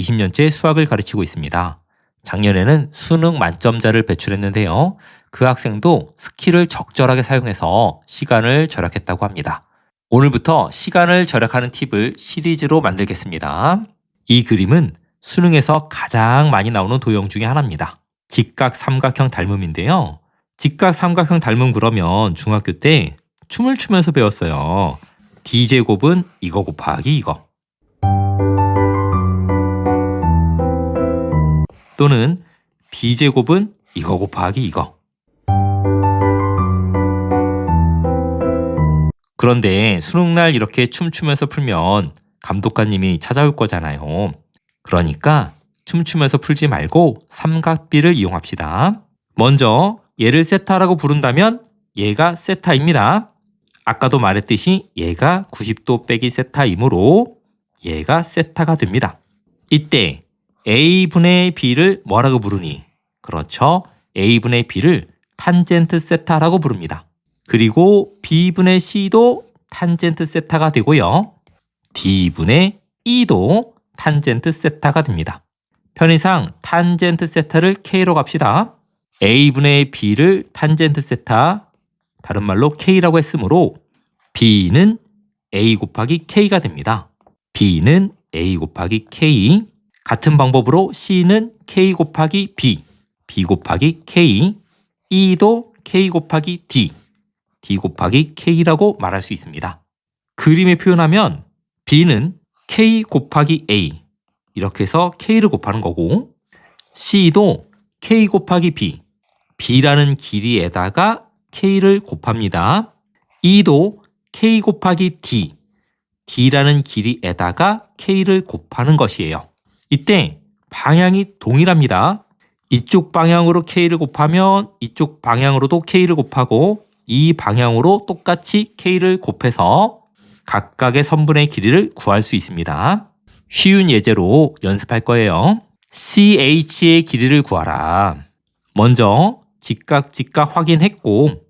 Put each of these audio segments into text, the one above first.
20년째 수학을 가르치고 있습니다. 작년에는 수능 만점자를 배출했는데요. 그 학생도 스킬을 적절하게 사용해서 시간을 절약했다고 합니다. 오늘부터 시간을 절약하는 팁을 시리즈로 만들겠습니다. 이 그림은 수능에서 가장 많이 나오는 도형 중에 하나입니다. 직각삼각형 닮음인데요. 직각삼각형 닮음 그러면 중학교 때 춤을 추면서 배웠어요. D제곱은 이거 곱하기 이거. 또는 B제곱은 이거 곱하기 이거. 그런데 수능날 이렇게 춤추면서 풀면 감독관님이 찾아올 거잖아요. 그러니까 춤추면서 풀지 말고 삼각비를 이용합시다. 먼저 얘를 세타라고 부른다면 얘가 세타입니다. 아까도 말했듯이 얘가 90도 빼기 세타이므로 얘가 세타가 됩니다. 이때 A분의 B를 뭐라고 부르니? 그렇죠. A분의 B를 탄젠트 세타라고 부릅니다. 그리고 B분의 C도 탄젠트 세타가 되고요. D분의 E도 탄젠트 세타가 됩니다. 편의상 탄젠트 세타를 K로 갑시다. A분의 B를 탄젠트 세타, 다른 말로 K라고 했으므로 B는 A 곱하기 K가 됩니다. B는 A 곱하기 K, 같은 방법으로 C는 K 곱하기 B, B 곱하기 K, E도 K 곱하기 D, D 곱하기 K라고 말할 수 있습니다. 그림에 표현하면 B는 K 곱하기 A, 이렇게 해서 K를 곱하는 거고, C도 K 곱하기 B, B라는 길이에다가 K를 곱합니다. E도 K 곱하기 D, D라는 길이에다가 K를 곱하는 것이에요. 이때 방향이 동일합니다. 이쪽 방향으로 K를 곱하면 이쪽 방향으로도 K를 곱하고 이 방향으로 똑같이 K를 곱해서 각각의 선분의 길이를 구할 수 있습니다. 쉬운 예제로 연습할 거예요. CH의 길이를 구하라. 먼저 직각 확인했고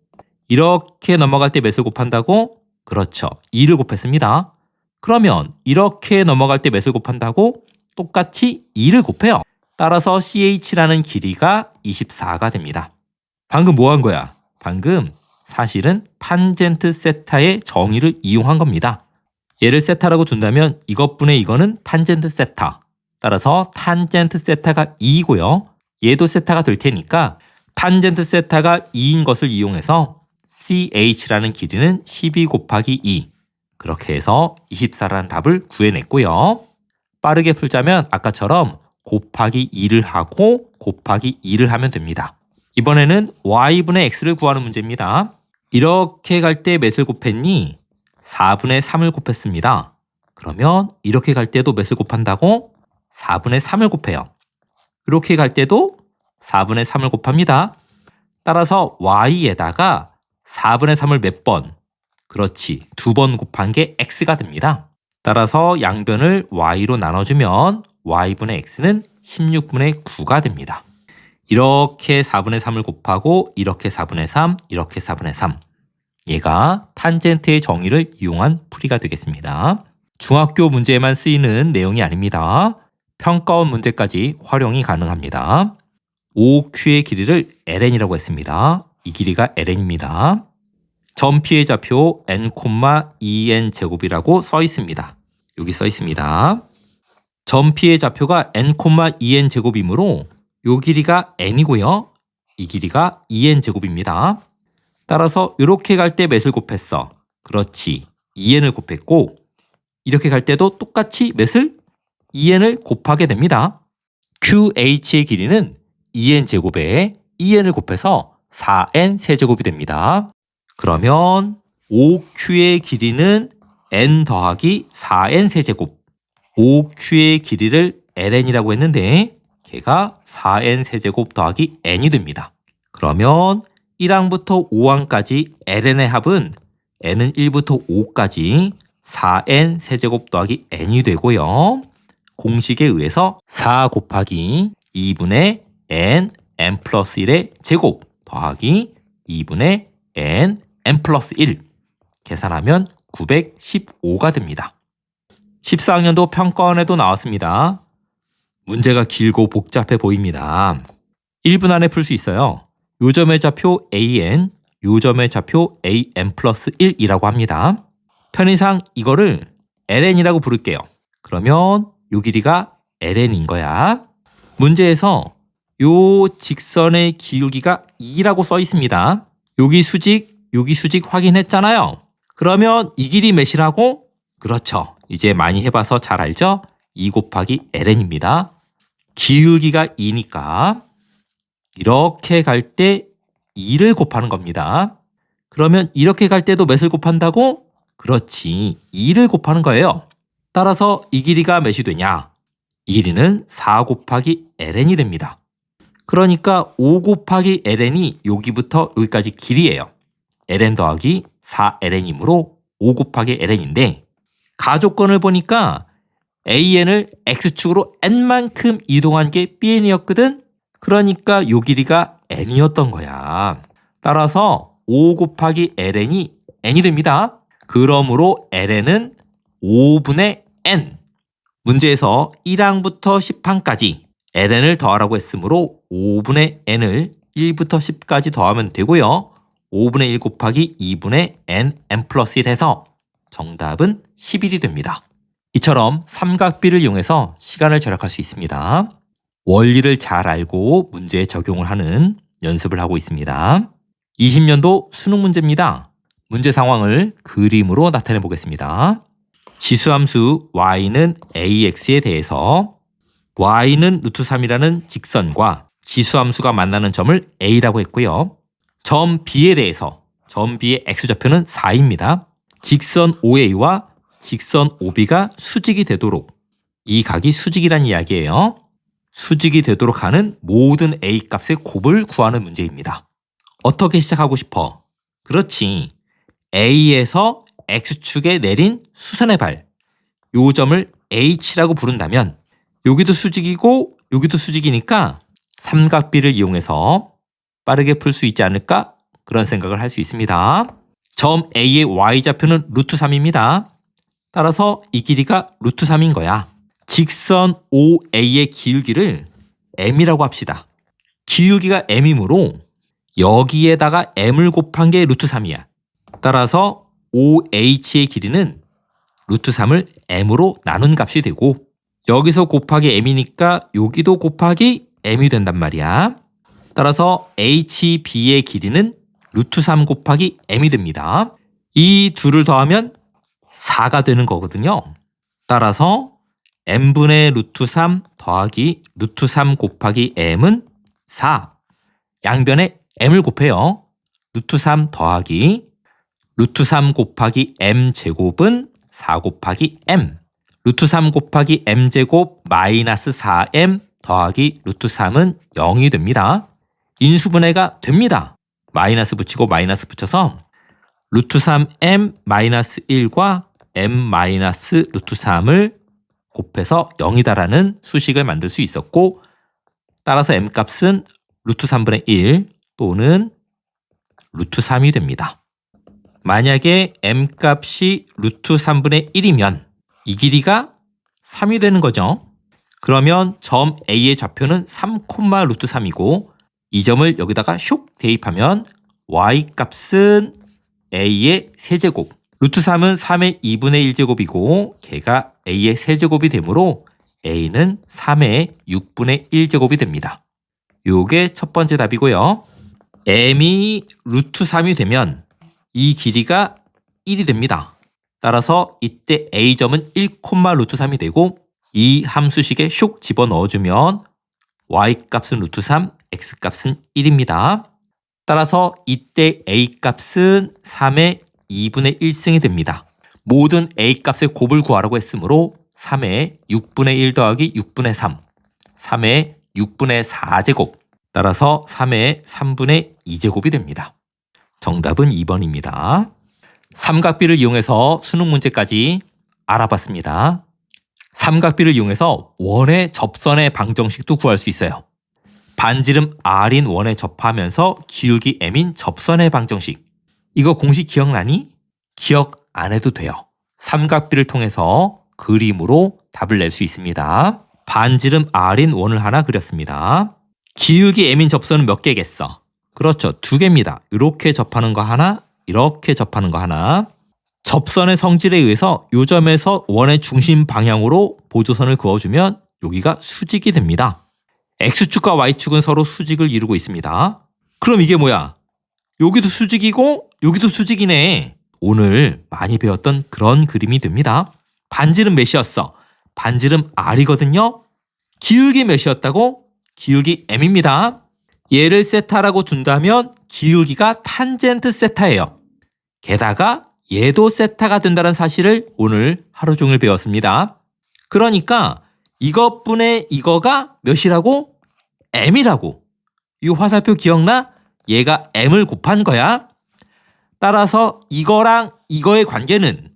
이렇게 넘어갈 때 몇을 곱한다고? 그렇죠. 2를 곱했습니다. 그러면 이렇게 넘어갈 때 몇을 곱한다고? 똑같이 2를 곱해요. 따라서 CH라는 길이가 24가 됩니다. 방금 뭐 한 거야? 방금 사실은 탄젠트 세타의 정의를 이용한 겁니다. 얘를 세타라고 둔다면 이것분의 이거는 탄젠트 세타. 따라서 탄젠트 세타가 2이고요. 얘도 세타가 될 테니까 탄젠트 세타가 2인 것을 이용해서 CH라는 길이는 12 곱하기 2. 그렇게 해서 24라는 답을 구해냈고요. 빠르게 풀자면 아까처럼 곱하기 2를 하고 곱하기 2를 하면 됩니다. 이번에는 y분의 x를 구하는 문제입니다. 이렇게 갈 때 몇을 곱했니? 4분의 3을 곱했습니다. 그러면 이렇게 갈 때도 몇을 곱한다고? 4분의 3을 곱해요. 이렇게 갈 때도 4분의 3을 곱합니다. 따라서 y에다가 4분의 3을 몇 번? 그렇지, 2번 곱한 게 x가 됩니다. 따라서 양변을 y로 나눠주면 y분의 x는 16분의 9가 됩니다. 이렇게 4분의 3을 곱하고 이렇게 4분의 3, 이렇게 4분의 3. 얘가 탄젠트의 정의를 이용한 풀이가 되겠습니다. 중학교 문제에만 쓰이는 내용이 아닙니다. 평가원 문제까지 활용이 가능합니다. OQ의 길이를 ln이라고 했습니다. 이 길이가 ln입니다. 점피의 좌표 n,2n 제곱이라고 써 있습니다. 여기 써 있습니다. 점피의 좌표가 n,2n 제곱이므로 이 길이가 n이고요. 이 길이가 2n 제곱입니다. 따라서 이렇게 갈 때 몇을 곱했어? 그렇지, 2n을 곱했고 이렇게 갈 때도 똑같이 몇을? 2n을 곱하게 됩니다. QH의 길이는 2n 제곱에 2n을 곱해서 4n 세제곱이 됩니다. 그러면 OQ의 길이는 n 더하기 4n 세제곱. OQ의 길이를 ln이라고 했는데 걔가 4n 세제곱 더하기 n이 됩니다. 그러면 1항부터 5항까지 ln의 합은 n은 1부터 5까지 4n 세제곱 더하기 n이 되고요. 공식에 의해서 4 곱하기 2분의 n 플러스 1의 제곱 더하기 2분의 n 플러스 1 계산하면 915가 됩니다. 14학년도 평가원에도 나왔습니다. 문제가 길고 복잡해 보입니다. 1분 안에 풀 수 있어요. 요점의 좌표 AN, 요점의 좌표 AM 플러스 1이라고 합니다. 편의상 이거를 LN이라고 부를게요. 그러면 요 길이가 LN인 거야. 문제에서 요 직선의 기울기가 2라고 써 있습니다. 여기 수직 확인했잖아요. 그러면 이 길이 몇이라고? 그렇죠. 이제 많이 해봐서 잘 알죠? 2 곱하기 LN입니다. 기울기가 2니까 이렇게 갈 때 2를 곱하는 겁니다. 그러면 이렇게 갈 때도 몇을 곱한다고? 그렇지. 2를 곱하는 거예요. 따라서 이 길이가 몇이 되냐? 이 길이는 4 곱하기 LN이 됩니다. 그러니까 5 곱하기 LN이 여기부터 여기까지 길이에요. LN 더하기 4LN이므로 5 곱하기 LN인데 가조건을 보니까 AN을 X축으로 N만큼 이동한 게 BN이었거든? 그러니까 요 길이가 N이었던 거야. 따라서 5 곱하기 LN이 N이 됩니다. 그러므로 LN은 5분의 N. 문제에서 1항부터 10항까지 LN을 더하라고 했으므로 5분의 N을 1부터 10까지 더하면 되고요. 5분의 1 곱하기 2분의 N 플러스 1 해서 정답은 11이 됩니다. 이처럼 삼각비를 이용해서 시간을 절약할 수 있습니다. 원리를 잘 알고 문제에 적용을 하는 연습을 하고 있습니다. 20년도 수능 문제입니다. 문제 상황을 그림으로 나타내 보겠습니다. 지수함수 y는 ax에 대해서 y는 루트 3이라는 직선과 지수함수가 만나는 점을 a라고 했고요. 점 b에 대해서 점 b의 x좌표는 4입니다. 직선 OA와 직선 OB가 수직이 되도록 이 각이 수직이란 이야기예요. 수직이 되도록 하는 모든 A 값의 곱을 구하는 문제입니다. 어떻게 시작하고 싶어? 그렇지. A에서 X축에 내린 수선의 발, 요 점을 H라고 부른다면 여기도 수직이고 여기도 수직이니까 삼각비를 이용해서 빠르게 풀 수 있지 않을까? 그런 생각을 할 수 있습니다. 점 A의 Y좌표는 루트 3입니다. 따라서 이 길이가 루트 3인 거야. 직선 OA의 기울기를 M이라고 합시다. 기울기가 M이므로 여기에다가 M을 곱한 게 루트 3이야. 따라서 OH의 길이는 루트 3을 M으로 나눈 값이 되고 여기서 곱하기 M이니까 여기도 곱하기 M이 된단 말이야. 따라서 HB의 길이는 루트 3 곱하기 M이 됩니다. 이 둘을 더하면 4가 되는 거거든요. 따라서 M분의 루트 3 더하기 루트 3 곱하기 M은 4. 양변에 M을 곱해요. 루트 3 더하기 루트 3 곱하기 M 제곱은 4 곱하기 M. 루트 3 곱하기 M 제곱 마이너스 4M 더하기 루트 3은 0이 됩니다. 인수분해가 됩니다. 마이너스 붙이고 마이너스 붙여서 루트 3M 마이너스 1과 M 마이너스 루트 3을 곱해서 0이다라는 수식을 만들 수 있었고 따라서 M 값은 루트 3분의 1 또는 루트 3이 됩니다. 만약에 M 값이 루트 3분의 1이면 이 길이가 3이 되는 거죠. 그러면 점 A의 좌표는 3, 루트 3이고 이 점을 여기다가 슉 대입하면 Y 값은 A의 세제곱, 루트 3은 3의 2분의 1제곱이고 걔가 A의 세제곱이 되므로 A는 3의 6분의 1제곱이 됩니다. 요게 첫 번째 답이고요. M이 루트 3이 되면 이 길이가 1이 됩니다. 따라서 이때 A점은 1, 루트 3이 되고 이 함수식에 슉 집어넣어주면 Y값은 루트 3, X값은 1입니다. 따라서 이때 A값은 3의 2분의 1승이 됩니다. 모든 A값의 곱을 구하라고 했으므로 3의 6분의 1 더하기 6분의 3, 3의 6분의 4제곱, 따라서 3의 3분의 2제곱이 됩니다. 정답은 2번입니다. 삼각비를 이용해서 수능 문제까지 알아봤습니다. 삼각비를 이용해서 원의 접선의 방정식도 구할 수 있어요. 반지름 R인 원에 접하면서 기울기 M인 접선의 방정식. 이거 공식 기억나니? 기억 안 해도 돼요. 삼각비를 통해서 그림으로 답을 낼 수 있습니다. 반지름 R인 원을 하나 그렸습니다. 기울기 M인 접선은 몇 개겠어? 그렇죠. 2개입니다. 이렇게 접하는 거 하나, 이렇게 접하는 거 하나. 접선의 성질에 의해서 이 점에서 원의 중심 방향으로 보조선을 그어주면 여기가 수직이 됩니다. X축과 Y축은 서로 수직을 이루고 있습니다. 그럼 이게 뭐야? 여기도 수직이고 여기도 수직이네. 오늘 많이 배웠던 그런 그림이 됩니다. 반지름 몇이었어? 반지름 R이거든요. 기울기 몇이었다고? 기울기 M입니다. 얘를 세타라고 둔다면 기울기가 탄젠트 세타예요. 게다가 얘도 세타가 된다는 사실을 오늘 하루 종일 배웠습니다. 그러니까 이것분의 이거가 몇이라고? M이라고. 이 화살표 기억나? 얘가 M을 곱한 거야. 따라서 이거랑 이거의 관계는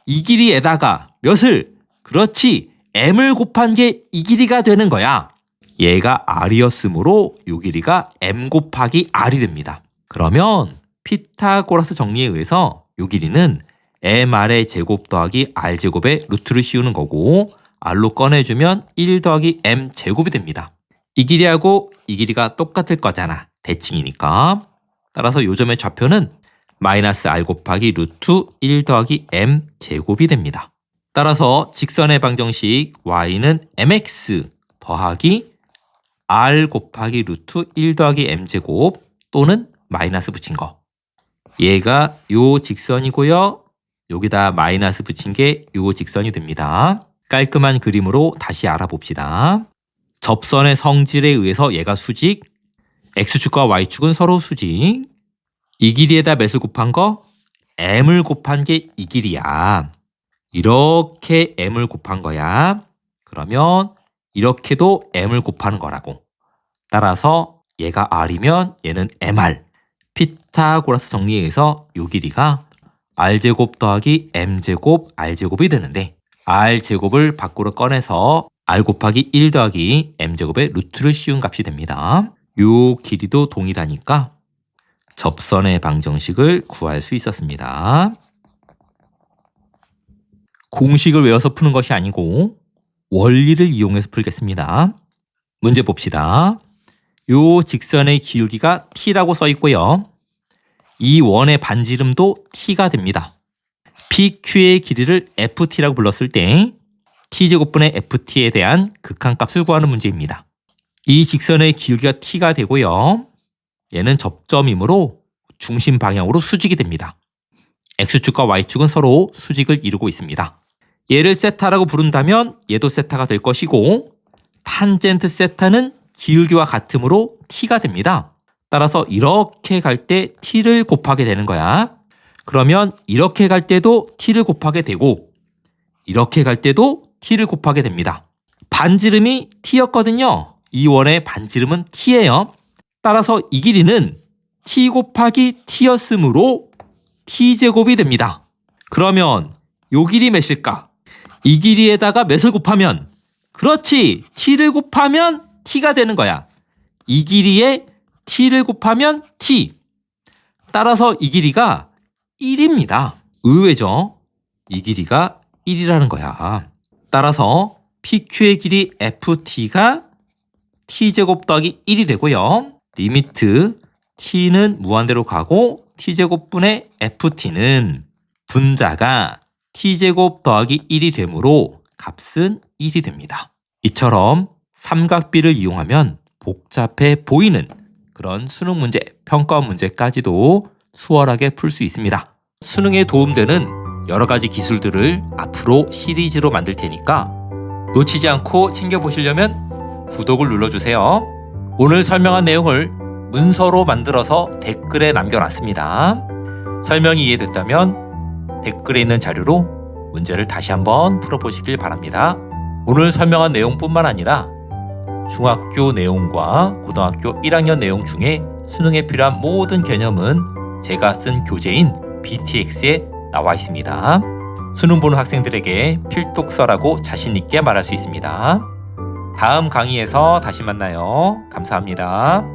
이 길이에다가 몇을? 그렇지. M을 곱한 게 이 길이가 되는 거야. 얘가 R이었으므로 이 길이가 M 곱하기 R이 됩니다. 그러면 피타고라스 정리에 의해서 이 길이는 MR의 제곱 더하기 R제곱의 루트를 씌우는 거고 R로 꺼내주면 1 더하기 M 제곱이 됩니다. 이 길이하고 이 길이가 똑같을 거잖아. 대칭이니까. 따라서 이 점의 좌표는 마이너스 R 곱하기 루트 1 더하기 M 제곱이 됩니다. 따라서 직선의 방정식 Y는 MX 더하기 R 곱하기 루트 1 더하기 M 제곱 또는 마이너스 붙인 거. 얘가 요 직선이고요. 여기다 마이너스 붙인 게 요 직선이 됩니다. 깔끔한 그림으로 다시 알아봅시다. 접선의 성질에 의해서 얘가 수직, X축과 Y축은 서로 수직. 이 길이에다 몇을 곱한 거? M을 곱한 게 이 길이야. 이렇게 M을 곱한 거야. 그러면 이렇게도 M을 곱하는 거라고. 따라서 얘가 R이면 얘는 MR. 피타고라스 정리에 의해서 이 길이가 R제곱 더하기 M제곱 R제곱이 되는데 R제곱을 밖으로 꺼내서 R 곱하기 1 더하기 M제곱의 루트를 씌운 값이 됩니다. 이 길이도 동일하니까 접선의 방정식을 구할 수 있었습니다. 공식을 외워서 푸는 것이 아니고 원리를 이용해서 풀겠습니다. 문제 봅시다. 이 직선의 기울기가 t라고 써 있고요. 이 원의 반지름도 t가 됩니다. PQ의 길이를 FT라고 불렀을 때 t제곱분의 FT에 대한 극한값을 구하는 문제입니다. 이 직선의 기울기가 t가 되고요. 얘는 접점이므로 중심 방향으로 수직이 됩니다. X축과 Y축은 서로 수직을 이루고 있습니다. 얘를 세타라고 부른다면 얘도 세타가 될 것이고 탄젠트 세타는 기울기와 같으므로 t가 됩니다. 따라서 이렇게 갈 때 t를 곱하게 되는 거야. 그러면 이렇게 갈 때도 t를 곱하게 되고 이렇게 갈 때도 t를 곱하게 됩니다. 반지름이 t였거든요. 이 원의 반지름은 t예요. 따라서 이 길이는 t 곱하기 t였으므로 t제곱이 됩니다. 그러면 요 길이 몇일까? 이 길이에다가 몇을 곱하면 그렇지! t를 곱하면 t가 되는 거야. 이 길이에 t를 곱하면 t. 따라서 이 길이가 1입니다. 의외죠? 이 길이가 1이라는 거야. 따라서 PQ의 길이 FT가 t제곱 더하기 1이 되고요. 리미트 t는 무한대로 가고 t제곱분의 ft는 분자가 t제곱 더하기 1이 되므로 값은 1이 됩니다. 이처럼 삼각비를 이용하면 복잡해 보이는 그런 수능 문제, 평가원 문제까지도 수월하게 풀 수 있습니다. 수능에 도움되는 여러 가지 기술들을 앞으로 시리즈로 만들 테니까 놓치지 않고 챙겨보시려면 구독을 눌러주세요. 오늘 설명한 내용을 문서로 만들어서 댓글에 남겨놨습니다. 설명이 이해됐다면 댓글에 있는 자료로 문제를 다시 한번 풀어보시길 바랍니다. 오늘 설명한 내용뿐만 아니라 중학교 내용과 고등학교 1학년 내용 중에 수능에 필요한 모든 개념은 제가 쓴 교재인 BTX에 나와 있습니다. 수능 보는 학생들에게 필독서라고 자신 있게 말할 수 있습니다. 다음 강의에서 다시 만나요. 감사합니다.